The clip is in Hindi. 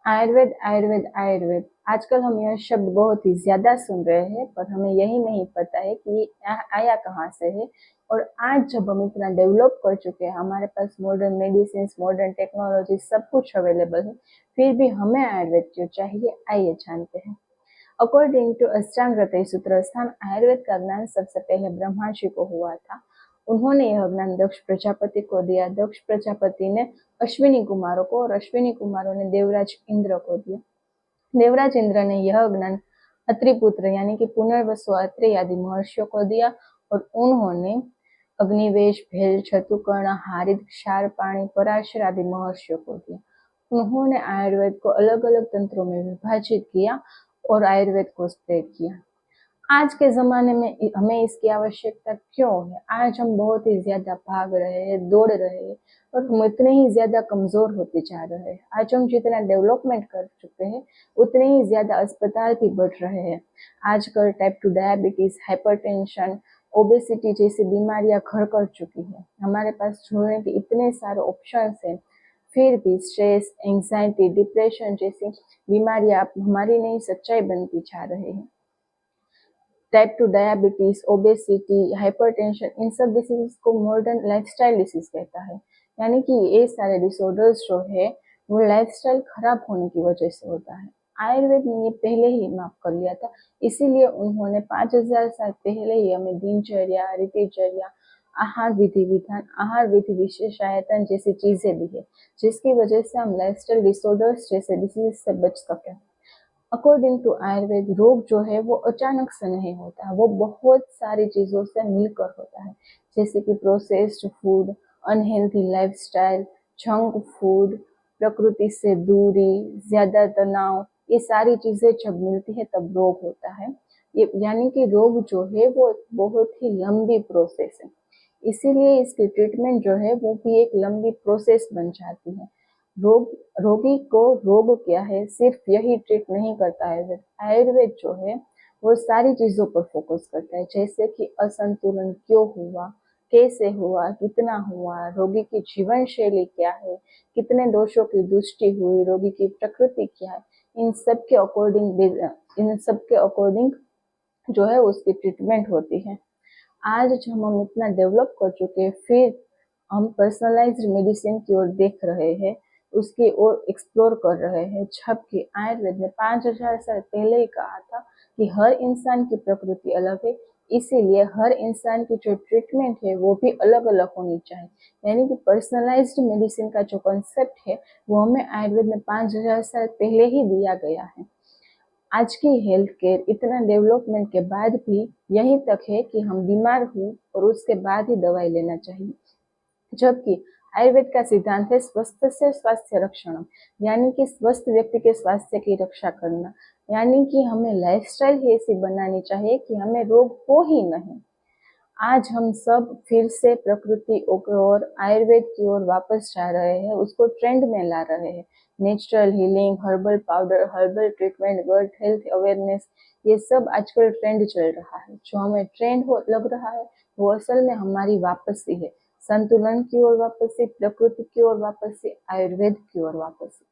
आयुर्वेद आयुर्वेद आयुर्वेद, आजकल हम यह शब्द बहुत ही ज्यादा सुन रहे हैं, पर हमें यही नहीं पता है कि ये आया कहाँ से है। और आज जब हम इतना डेवलप कर चुके हैं, हमारे पास मॉडर्न मेडिसिन, मॉडर्न टेक्नोलॉजी सब कुछ अवेलेबल है, फिर भी हमें आयुर्वेद क्यों चाहिए, आइए जानते हैं। अकॉर्डिंग टू अष्टांग हृदय सूत्र स्थान, आयुर्वेद का ज्ञान सबसे पहले ब्रह्मा जी को हुआ था। उन्होंने यह ज्ञान दक्ष प्रजापति को दिया। दक्ष प्रजापति ने अश्विनी कुमारों को, और अश्विनी कुमारों ने देवराज इंद्र को दिया। देवराज इंद्र ने यह ज्ञान अत्रिपुत्र यानी कि पुनर्वसु, अत्रि आदि महर्षियों को दिया, और उन्होंने अग्निवेश, भेल, छतुकर्ण, हारिद, क्षार, पाणी, पराशर आदि महर्षियों को दिया। उन्होंने आयुर्वेद को अलग अलग तंत्रों में विभाजित किया और आयुर्वेद को स्प्रेड किया। आज के ज़माने में हमें इसकी आवश्यकता क्यों है? आज हम बहुत ही ज़्यादा भाग रहे हैं, दौड़ रहे हैं, और हम उतने ही ज़्यादा कमज़ोर होते जा रहे हैं। आज हम जितना डेवलपमेंट कर चुके हैं, उतने ही ज़्यादा अस्पताल भी बढ़ रहे हैं। आजकल टाइप 2 डायबिटीज़, हाइपरटेंशन, ओबेसिटी जैसी बीमारियां घर कर चुकी है। हमारे पास छोड़ने के इतने सारे ऑप्शंस हैं, फिर भी स्ट्रेस, एंग्जाइटी, डिप्रेशन जैसी बीमारियां हमारी नई सच्चाई बनती जा रही है। टाइप 2 डायबिटीज, ओबेसिटी, हाइपरटेंशन, इन सब डिसीज को मॉडर्न लाइफस्टाइल डिसीज कहता है। यानी कि ये सारे डिसऑर्डर्स जो है वो लाइफस्टाइल खराब होने की वजह से होता है। आयुर्वेद ने ये पहले ही माफ कर लिया था, इसीलिए उन्होंने 5000 साल पहले ही हमें दिनचर्या, ऋतुचर्या, आहार विधि विधान, आहार विधि विशेषायतन जैसी चीजें दी है, जिसकी वजह से हम लाइफस्टाइल डिसऑर्डर्स जैसे डिसीज से बच सकें। अकॉर्डिंग टू आयुर्वेद, रोग जो है वो अचानक से नहीं होता है, वो बहुत सारी चीज़ों से मिलकर होता है, जैसे कि processed food, unhealthy lifestyle, junk food, प्रकृति से दूरी, ज़्यादा तनाव, ये सारी चीज़ें जब मिलती है तब रोग होता है। ये यानी कि रोग जो है वो बहुत ही लंबी प्रोसेस है, इसीलिए इसकी ट्रीटमेंट जो है वो भी एक लंबी प्रोसेस बन जाती है। रोगी को रोग क्या है सिर्फ यही ट्रीट नहीं करता है। आयुर्वेद जो है वो सारी चीजों पर फोकस करता है, जैसे कि असंतुलन क्यों हुआ, कैसे हुआ, कितना हुआ, रोगी की जीवन शैली क्या है, कितने दोषों की दृष्टि हुई, रोगी की प्रकृति क्या है, इन सब के अकॉर्डिंग जो है उसकी ट्रीटमेंट होती है। आज जब हम इतना डेवलप कर चुके हैं, फिर हम पर्सनलाइज्ड मेडिसिन की ओर देख रहे हैं, उसकी ओर एक्सप्लोर कर रहे हैं, जबकि आयुर्वेद ने 5000 साल पहले ही कहा था कि हर इंसान की प्रकृति अलग है, इसीलिए हर इंसान की जो ट्रीटमेंट है वो भी अलग अलग होनी चाहिए। यानी कि पर्सनलाइज्ड मेडिसिन का जो कॉन्सेप्ट है वो हमें आयुर्वेद में 5000 साल पहले ही दिया गया है। आज की हेल्थ केयर इतना डेवलपमेंट के बाद भी यहीं तक है कि हम बीमार हुए और उसके बाद ही दवाई लेना चाहिए, जबकि आयुर्वेद का सिद्धांत है स्वस्थ से स्वास्थ्य रक्षण, यानी कि स्वस्थ व्यक्ति के स्वास्थ्य की रक्षा करना। यानी कि हमें लाइफस्टाइल ही ऐसी बनानी चाहिए कि हमें रोग हो ही नहीं। आज हम सब फिर से प्रकृति और आयुर्वेद की ओर वापस जा रहे हैं, उसको ट्रेंड में ला रहे हैं। Natural healing, herbal powder, herbal treatment, gut health awareness, ये सब आजकल ट्रेंड चल रहा है। जो हमें ट्रेंड हो लग रहा है वो असल में हमारी वापसी है, संतुलन की ओर वापसी, प्रकृति की ओर वापसी, आयुर्वेद की ओर वापसी।